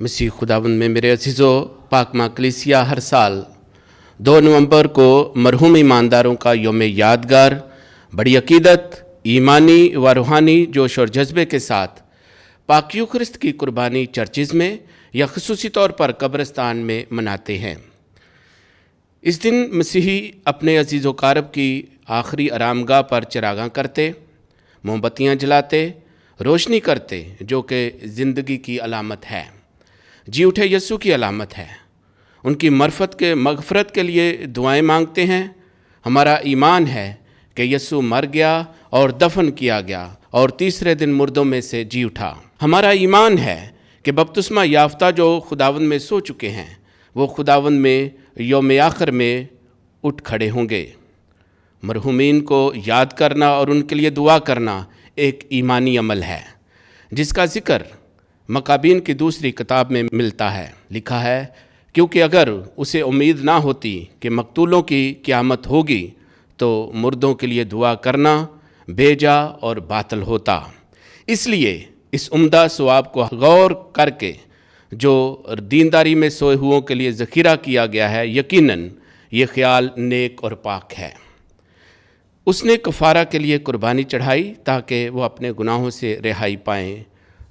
مسیح خداوند میں میرے عزیزو، پاک ماں کلیسیا ہر سال 2 نومبر کو مرحوم ایمانداروں کا یوم یادگار بڑی عقیدت، ایمانی و روحانی جوش اور جذبے کے ساتھ پاک یوخرست کی قربانی چرچز میں یا خصوصی طور پر قبرستان میں مناتے ہیں۔ اس دن مسیحی اپنے عزیز و قارب کی آخری آرامگاہ پر چراغاں کرتے، موم بتیاں جلاتے، روشنی کرتے، جو کہ زندگی کی علامت ہے، جی اٹھے یسوع کی علامت ہے۔ ان کی مغفرت کے لیے دعائیں مانگتے ہیں۔ ہمارا ایمان ہے کہ یسوع مر گیا اور دفن کیا گیا اور تیسرے دن مردوں میں سے جی اٹھا۔ ہمارا ایمان ہے کہ بپتسمہ یافتہ جو خداوند میں سو چکے ہیں، وہ خداوند میں یوم آخر میں اٹھ کھڑے ہوں گے۔ مرحومین کو یاد کرنا اور ان کے لیے دعا کرنا ایک ایمانی عمل ہے، جس کا ذکر مقابین کی دوسری کتاب میں ملتا ہے۔ لکھا ہے، کیونکہ اگر اسے امید نہ ہوتی کہ مقتولوں کی قیامت ہوگی تو مردوں کے لیے دعا کرنا بے جا اور باطل ہوتا۔ اس لیے اس عمدہ ثواب کو غور کر کے جو دینداری میں سوئے ہوئوں کے لیے ذخیرہ کیا گیا ہے، یقیناً یہ خیال نیک اور پاک ہے۔ اس نے کفارہ کے لیے قربانی چڑھائی تاکہ وہ اپنے گناہوں سے رہائی پائیں۔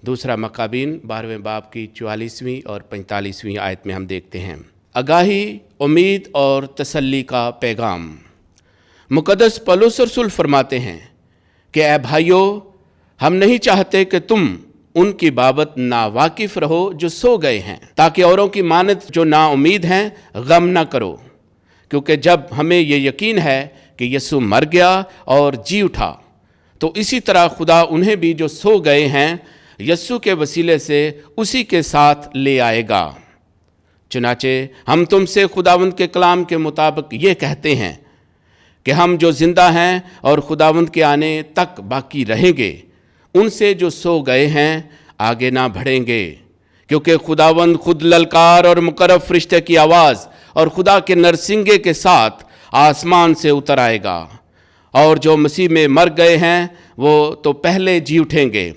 دوسرا مقابین 12ویں باب کی 44ویں اور 45ویں آیت میں ہم دیکھتے ہیں۔ آگاہی، امید اور تسلی کا پیغام۔ مقدس پولس رسول فرماتے ہیں کہ اے بھائیو، ہم نہیں چاہتے کہ تم ان کی بابت ناواقف رہو جو سو گئے ہیں، تاکہ اوروں کی مانند جو نا امید ہیں غم نہ کرو، کیونکہ جب ہمیں یہ یقین ہے کہ یسوع مر گیا اور جی اٹھا، تو اسی طرح خدا انہیں بھی جو سو گئے ہیں یسوع کے وسیلے سے اسی کے ساتھ لے آئے گا۔ چنانچہ ہم تم سے خداوند کے کلام کے مطابق یہ کہتے ہیں کہ ہم جو زندہ ہیں اور خداوند کے آنے تک باقی رہیں گے، ان سے جو سو گئے ہیں آگے نہ بڑھیں گے، کیونکہ خداوند خود للکار اور مقرب فرشتے کی آواز اور خدا کے نرسنگے کے ساتھ آسمان سے اتر آئے گا، اور جو مسیح میں مر گئے ہیں وہ تو پہلے جی اٹھیں گے۔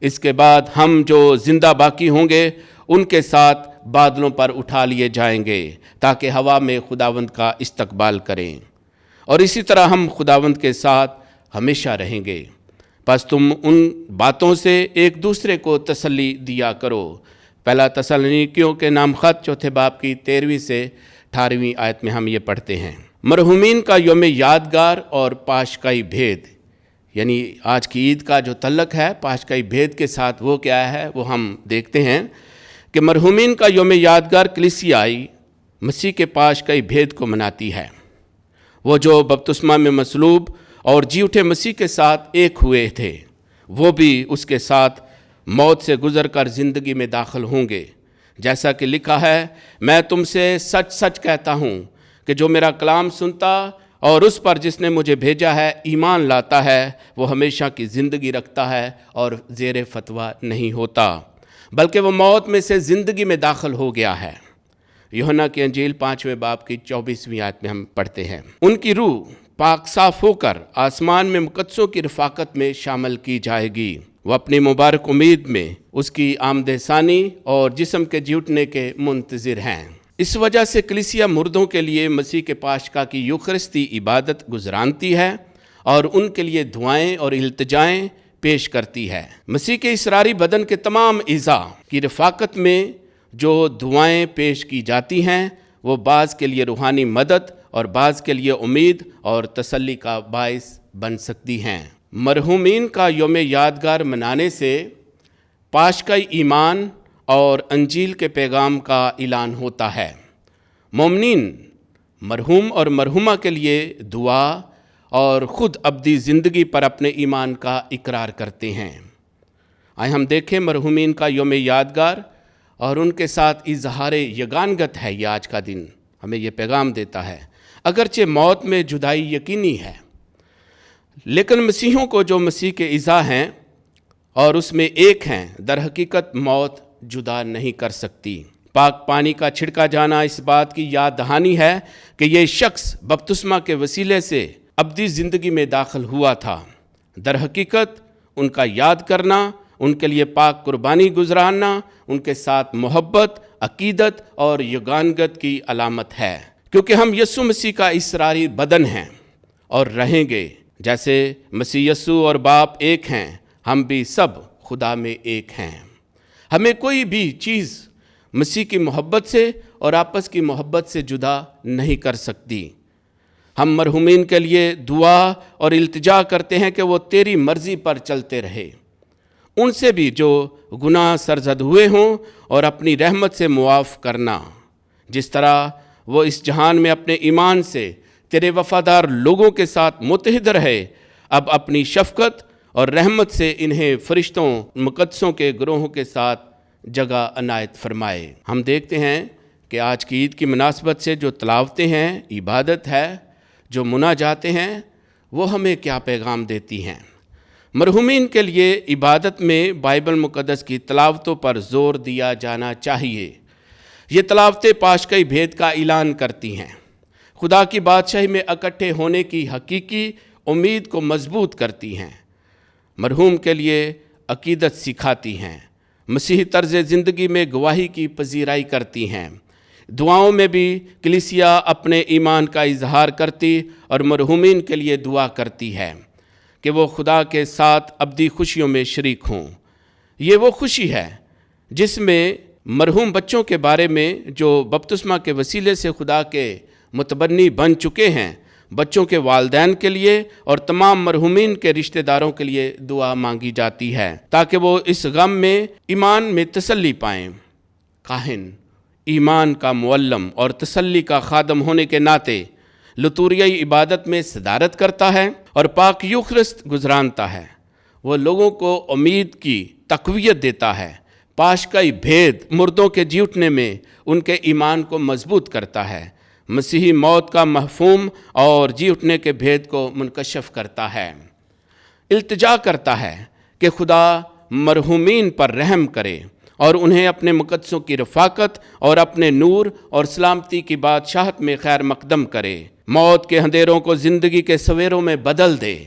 اس کے بعد ہم جو زندہ باقی ہوں گے ان کے ساتھ بادلوں پر اٹھا لیے جائیں گے، تاکہ ہوا میں خداوند کا استقبال کریں، اور اسی طرح ہم خداوند کے ساتھ ہمیشہ رہیں گے۔ پس تم ان باتوں سے ایک دوسرے کو تسلی دیا کرو۔ پہلا تسالونیکیوں کے نام خط 4 باب کی 13ویں سے 18ویں آیت میں ہم یہ پڑھتے ہیں۔ مرحومین کا یوم یادگار اور پاشکائی بھید، یعنی آج کی عید کا جو تعلق ہے پاشکائی بھید کے ساتھ، وہ کیا ہے وہ ہم دیکھتے ہیں کہ مرحومین کا یوم یادگار کلیسیائی مسیح کے پاشکائی بھید کو مناتی ہے۔ وہ جو بپتسمہ میں مصلوب اور جی اٹھے مسیح کے ساتھ ایک ہوئے تھے، وہ بھی اس کے ساتھ موت سے گزر کر زندگی میں داخل ہوں گے، جیسا کہ لکھا ہے، میں تم سے سچ سچ کہتا ہوں کہ جو میرا کلام سنتا اور اس پر جس نے مجھے بھیجا ہے ایمان لاتا ہے، وہ ہمیشہ کی زندگی رکھتا ہے اور زیر فتویٰ نہیں ہوتا، بلکہ وہ موت میں سے زندگی میں داخل ہو گیا ہے۔ یوحنا کی انجیل 5ویں باب کی 24ویں آیت میں ہم پڑھتے ہیں۔ ان کی روح پاک صاف ہو کر آسمان میں مقدسوں کی رفاقت میں شامل کی جائے گی۔ وہ اپنی مبارک امید میں اس کی آمد ثانی اور جسم کے جی اٹھنے کے منتظر ہیں۔ اس وجہ سے کلیسیا مردوں کے لیے مسیح کے پاشکا کی یوخرستی عبادت گزرانتی ہے اور ان کے لیے دعائیں اور التجائیں پیش کرتی ہے۔ مسیح کے اسراری بدن کے تمام اعضاء کی رفاقت میں جو دعائیں پیش کی جاتی ہیں، وہ بعض کے لیے روحانی مدد اور بعض کے لیے امید اور تسلی کا باعث بن سکتی ہیں۔ مرحومین کا یوم یادگار منانے سے پاشکائی ایمان اور انجیل کے پیغام کا اعلان ہوتا ہے۔ مومنین مرحوم اور مرحومہ کے لیے دعا اور خود ابدی زندگی پر اپنے ایمان کا اقرار کرتے ہیں۔ آئے ہم دیکھیں مرحومین کا یوم یادگار اور ان کے ساتھ اظہار یگانگت ہے۔ یہ آج کا دن ہمیں یہ پیغام دیتا ہے، اگرچہ موت میں جدائی یقینی ہے، لیکن مسیحوں کو جو مسیح کے اعضاء ہیں اور اس میں ایک ہیں، در حقیقت موت جدا نہیں کر سکتی۔ پاک پانی کا چھڑکا جانا اس بات کی یاد دہانی ہے کہ یہ شخص بپتسمہ کے وسیلے سے ابدی زندگی میں داخل ہوا تھا۔ در حقیقت ان کا یاد کرنا ان کے لیے پاک قربانی گزرانا ان کے ساتھ محبت، عقیدت اور یگانگت کی علامت ہے، کیونکہ ہم یسوع مسیح کا اسراری بدن ہیں اور رہیں گے۔ جیسے مسیح یسوع اور باپ ایک ہیں، ہم بھی سب خدا میں ایک ہیں۔ ہمیں کوئی بھی چیز مسیح کی محبت سے اور آپس کی محبت سے جدا نہیں کر سکتی۔ ہم مرحومین کے لیے دعا اور التجا کرتے ہیں کہ وہ تیری مرضی پر چلتے رہے، ان سے بھی جو گناہ سرزد ہوئے ہوں، اور اپنی رحمت سے معاف کرنا، جس طرح وہ اس جہان میں اپنے ایمان سے تیرے وفادار لوگوں کے ساتھ متحد رہے، اب اپنی شفقت اور رحمت سے انہیں فرشتوں مقدسوں کے گروہوں کے ساتھ جگہ عنایت فرمائے۔ ہم دیکھتے ہیں کہ آج کی عید کی مناسبت سے جو تلاوتیں ہیں، عبادت ہے، جو مناجاتیں ہیں، وہ ہمیں کیا پیغام دیتی ہیں؟ مرحومین کے لیے عبادت میں بائبل مقدس کی تلاوتوں پر زور دیا جانا چاہیے۔ یہ تلاوتیں پاشکئی بھید کا اعلان کرتی ہیں، خدا کی بادشاہی میں اکٹھے ہونے کی حقیقی امید کو مضبوط کرتی ہیں، مرحوم کے لیے عقیدت سکھاتی ہیں، مسیحی طرز زندگی میں گواہی کی پذیرائی کرتی ہیں۔ دعاؤں میں بھی کلیسیا اپنے ایمان کا اظہار کرتی اور مرحومین کے لیے دعا کرتی ہے کہ وہ خدا کے ساتھ ابدی خوشیوں میں شریک ہوں۔ یہ وہ خوشی ہے جس میں مرحوم بچوں کے بارے میں جو بپتسمہ کے وسیلے سے خدا کے متبنی بن چکے ہیں، بچوں کے والدین کے لیے اور تمام مرحومین کے رشتہ داروں کے لیے دعا مانگی جاتی ہے تاکہ وہ اس غم میں ایمان میں تسلی پائیں۔ کاہن ایمان کا معلم اور تسلی کا خادم ہونے کے ناطے لتوریائی عبادت میں صدارت کرتا ہے اور پاک یوخرست گزرانتا ہے۔ وہ لوگوں کو امید کی تقویت دیتا ہے۔ پاشکئی بھید مردوں کے جی اٹھنے میں ان کے ایمان کو مضبوط کرتا ہے۔ مسیحی موت کا مفہوم اور جی اٹھنے کے بھید کو منکشف کرتا ہے۔ التجا کرتا ہے کہ خدا مرحومین پر رحم کرے اور انہیں اپنے مقدسوں کی رفاقت اور اپنے نور اور سلامتی کی بادشاہت میں خیر مقدم کرے، موت کے اندھیروں کو زندگی کے سویروں میں بدل دے،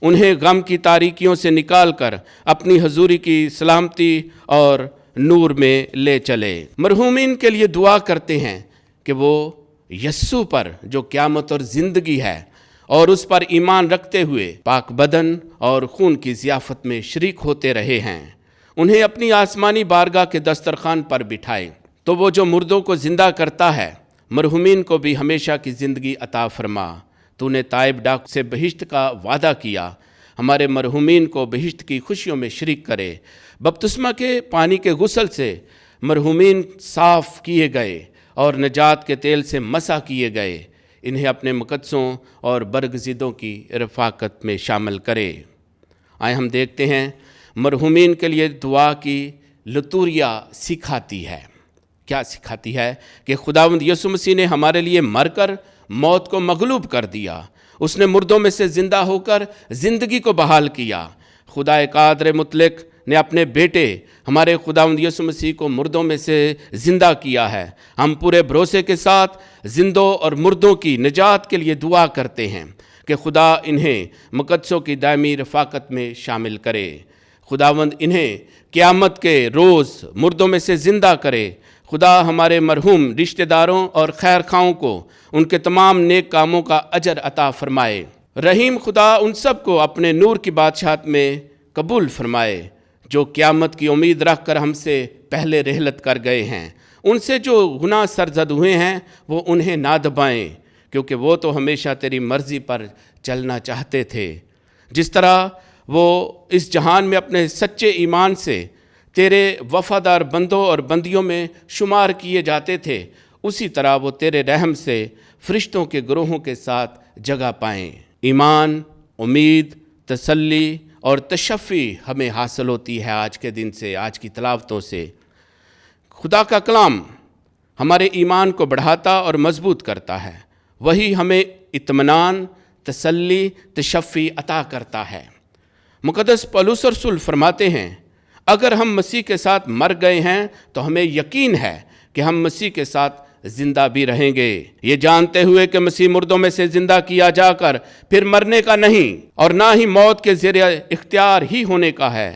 انہیں غم کی تاریکیوں سے نکال کر اپنی حضوری کی سلامتی اور نور میں لے چلے۔ مرحومین کے لیے دعا کرتے ہیں کہ وہ یسوع پر جو قیامت اور زندگی ہے اور اس پر ایمان رکھتے ہوئے پاک بدن اور خون کی ضیافت میں شریک ہوتے رہے ہیں، انہیں اپنی آسمانی بارگاہ کے دسترخوان پر بٹھائے۔ تو وہ جو مردوں کو زندہ کرتا ہے، مرحومین کو بھی ہمیشہ کی زندگی عطا فرما۔ تو نے تائب ڈاک سے بہشت کا وعدہ کیا، ہمارے مرحومین کو بہشت کی خوشیوں میں شریک کرے۔ بپتسمہ کے پانی کے غسل سے مرحومین صاف کیے گئے اور نجات کے تیل سے مسح کیے گئے، انہیں اپنے مقدسوں اور برگزیدوں کی رفاقت میں شامل کرے۔ آئے ہم دیکھتے ہیں مرحومین کے لیے دعا کی لتوریا سکھاتی ہے۔ کیا سکھاتی ہے؟ کہ خداوند یسوع مسیح نے ہمارے لیے مر کر موت کو مغلوب کر دیا، اس نے مردوں میں سے زندہ ہو کر زندگی کو بحال کیا۔ خدا قادر مطلق نے اپنے بیٹے ہمارے خداوند یسوع مسیح کو مردوں میں سے زندہ کیا ہے۔ ہم پورے بھروسے کے ساتھ زندوں اور مردوں کی نجات کے لیے دعا کرتے ہیں کہ خدا انہیں مقدسوں کی دائمی رفاقت میں شامل کرے۔ خداوند انہیں قیامت کے روز مردوں میں سے زندہ کرے۔ خدا ہمارے مرحوم رشتہ داروں اور خیر خواہوں کو ان کے تمام نیک کاموں کا اجر عطا فرمائے۔ رحیم خدا ان سب کو اپنے نور کی بادشاہت میں قبول فرمائے جو قیامت کی امید رکھ کر ہم سے پہلے رحلت کر گئے ہیں۔ ان سے جو گناہ سرزد ہوئے ہیں وہ انہیں نہ دبائیں، کیونکہ وہ تو ہمیشہ تیری مرضی پر چلنا چاہتے تھے۔ جس طرح وہ اس جہان میں اپنے سچے ایمان سے تیرے وفادار بندوں اور بندیوں میں شمار کیے جاتے تھے، اسی طرح وہ تیرے رحم سے فرشتوں کے گروہوں کے ساتھ جگہ پائیں۔ ایمان، امید، تسلی اور تشفی ہمیں حاصل ہوتی ہے آج کے دن سے، آج کی تلاوتوں سے۔ خدا کا کلام ہمارے ایمان کو بڑھاتا اور مضبوط کرتا ہے، وہی ہمیں اطمینان، تسلی، تشفی عطا کرتا ہے۔ مقدس پولس رسول فرماتے ہیں، اگر ہم مسیح کے ساتھ مر گئے ہیں تو ہمیں یقین ہے کہ ہم مسیح کے ساتھ زندہ بھی رہیں گے، یہ جانتے ہوئے کہ مسیح مردوں میں سے زندہ کیا جا کر پھر مرنے کا نہیں اور نہ ہی موت کے زیر اختیار ہی ہونے کا ہے،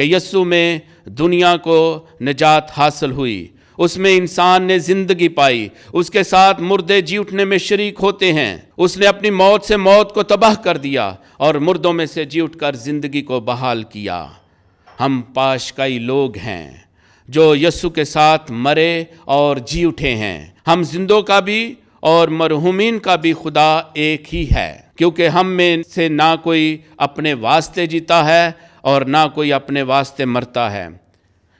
کہ یسوع میں دنیا کو نجات حاصل ہوئی، اس میں انسان نے زندگی پائی، اس کے ساتھ مردے جی اٹھنے میں شریک ہوتے ہیں۔ اس نے اپنی موت سے موت کو تباہ کر دیا اور مردوں میں سے جی اٹھ کر زندگی کو بحال کیا۔ ہم پاشکائی لوگ ہیں جو یسوع کے ساتھ مرے اور جی اٹھے ہیں۔ ہم زندوں کا بھی اور مرحومین کا بھی خدا ایک ہی ہے، کیونکہ ہم میں سے نہ کوئی اپنے واسطے جیتا ہے اور نہ کوئی اپنے واسطے مرتا ہے،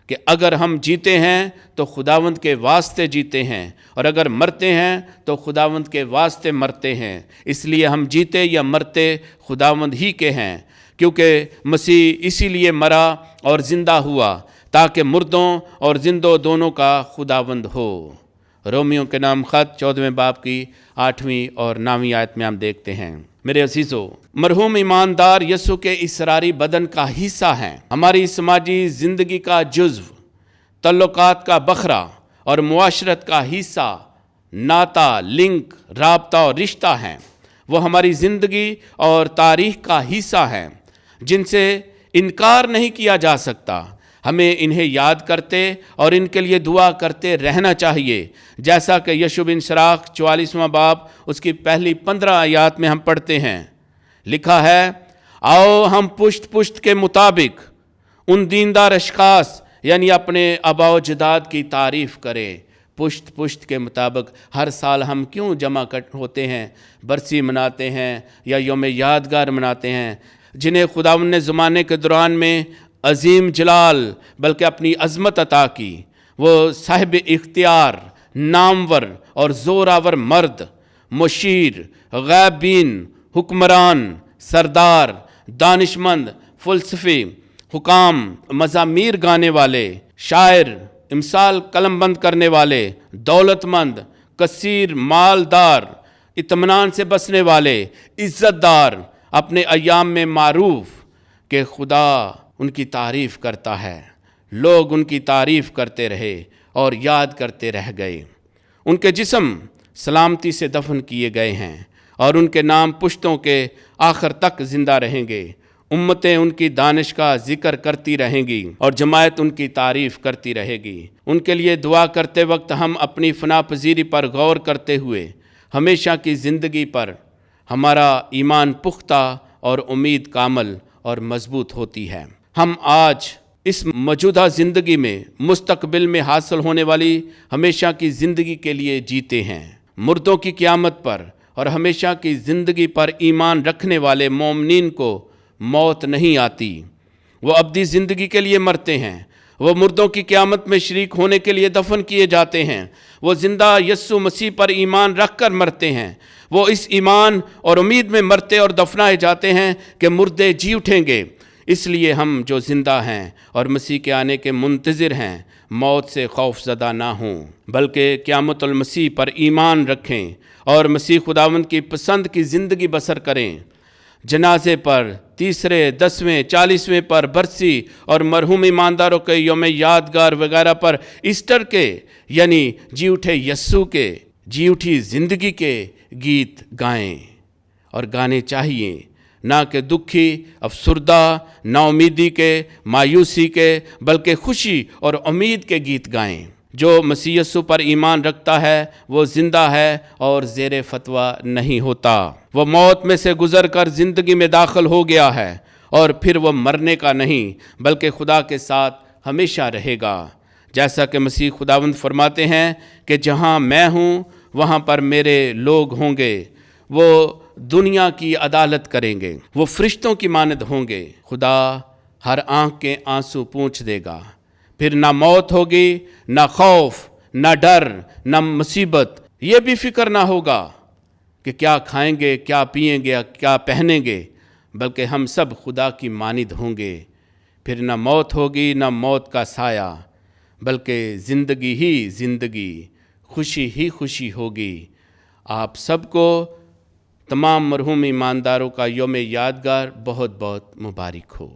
کہ اگر ہم جیتے ہیں تو خداوند کے واسطے جیتے ہیں، اور اگر مرتے ہیں تو خداوند کے واسطے مرتے ہیں۔ اس لیے ہم جیتے یا مرتے خداوند ہی کے ہیں، کیونکہ مسیح اسی لیے مرا اور زندہ ہوا تاکہ مردوں اور زندوں دونوں کا خداوند ہو۔ رومیوں کے نام خط 14 باب کی 8ویں اور 9ویں آیت میں ہم دیکھتے ہیں۔ میرے عزیزو، مرحوم ایماندار یسوع کے اسراری بدن کا حصہ ہیں، ہماری سماجی زندگی کا جزو، تعلقات کا بکھرا اور معاشرت کا حصہ، ناتا، لنک، رابطہ اور رشتہ ہیں۔ وہ ہماری زندگی اور تاریخ کا حصہ ہیں جن سے انکار نہیں کیا جا سکتا۔ ہمیں انہیں یاد کرتے اور ان کے لیے دعا کرتے رہنا چاہیے، جیسا کہ یشوع بن سراخ 44واں باب اس کی پہلی 15 آیات میں ہم پڑھتے ہیں۔ لکھا ہے، آؤ ہم پشت پشت کے مطابق ان دیندار اشخاص یعنی اپنے آباء و اجداد کی تعریف کریں۔ پشت پشت کے مطابق ہر سال ہم کیوں جمع ہوتے ہیں، برسی مناتے ہیں یا یوم یادگار مناتے ہیں، جنہیں خداوند نے زمانے کے دوران میں عظیم جلال بلکہ اپنی عظمت عطا کی۔ وہ صاحب اختیار، نامور اور زوراور مرد، مشیر، غیب بین، حکمران، سردار، دانشمند، فلسفی، حکام، مزامیر گانے والے، شاعر، امثال قلم بند کرنے والے، دولت مند، کثیر مالدار، اطمینان سے بسنے والے، عزت دار، اپنے ایام میں معروف، کہ خدا ان کی تعریف کرتا ہے۔ لوگ ان کی تعریف کرتے رہے اور یاد کرتے رہ گئے۔ ان کے جسم سلامتی سے دفن کیے گئے ہیں اور ان کے نام پشتوں کے آخر تک زندہ رہیں گے۔ امتیں ان کی دانش کا ذکر کرتی رہیں گی اور جماعت ان کی تعریف کرتی رہے گی۔ ان کے لیے دعا کرتے وقت ہم اپنی فنا پذیری پر غور کرتے ہوئے ہمیشہ کی زندگی پر ہمارا ایمان پختہ اور امید کامل اور مضبوط ہوتی ہے۔ ہم آج اس موجودہ زندگی میں مستقبل میں حاصل ہونے والی ہمیشہ کی زندگی کے لیے جیتے ہیں۔ مردوں کی قیامت پر اور ہمیشہ کی زندگی پر ایمان رکھنے والے مومنین کو موت نہیں آتی۔ وہ ابدی زندگی کے لیے مرتے ہیں۔ وہ مردوں کی قیامت میں شریک ہونے کے لیے دفن کیے جاتے ہیں۔ وہ زندہ یسوع مسیح پر ایمان رکھ کر مرتے ہیں۔ وہ اس ایمان اور امید میں مرتے اور دفنائے جاتے ہیں کہ مردے جی اٹھیں گے۔ اس لیے ہم جو زندہ ہیں اور مسیح کے آنے کے منتظر ہیں، موت سے خوف زدہ نہ ہوں، بلکہ قیامت المسیح پر ایمان رکھیں اور مسیح خداوند کی پسند کی زندگی بسر کریں۔ جنازے پر، تیسرے، 10ویں، 40ویں پر، برسی اور مرحوم ایمانداروں کے یوم یادگار وغیرہ پر ایسٹر کے یعنی جی اٹھے یسوع کے، جی اٹھی زندگی کے گیت گائیں اور گانے چاہیے، نہ کہ دکھی، افسردہ، نا امیدی کے، مایوسی کے، بلکہ خوشی اور امید کے گیت گائیں۔ جو مسیح یسوع پر ایمان رکھتا ہے وہ زندہ ہے اور زیر فتویٰ نہیں ہوتا۔ وہ موت میں سے گزر کر زندگی میں داخل ہو گیا ہے اور پھر وہ مرنے کا نہیں بلکہ خدا کے ساتھ ہمیشہ رہے گا۔ جیسا کہ مسیح خداوند فرماتے ہیں کہ جہاں میں ہوں وہاں پر میرے لوگ ہوں گے۔ وہ دنیا کی عدالت کریں گے، وہ فرشتوں کی مانند ہوں گے۔ خدا ہر آنکھ کے آنسو پونچھ دے گا۔ پھر نہ موت ہوگی، نہ خوف، نہ ڈر، نہ مصیبت، یہ بھی فکر نہ ہوگا کہ کیا کھائیں گے، کیا پئیں گے، کیا پہنیں گے، بلکہ ہم سب خدا کی مانند ہوں گے۔ پھر نہ موت ہوگی، نہ موت کا سایہ، بلکہ زندگی ہی زندگی، خوشی ہی خوشی ہوگی۔ آپ سب کو تمام مرحوم ایمانداروں کا یوم یادگار بہت بہت مبارک ہو۔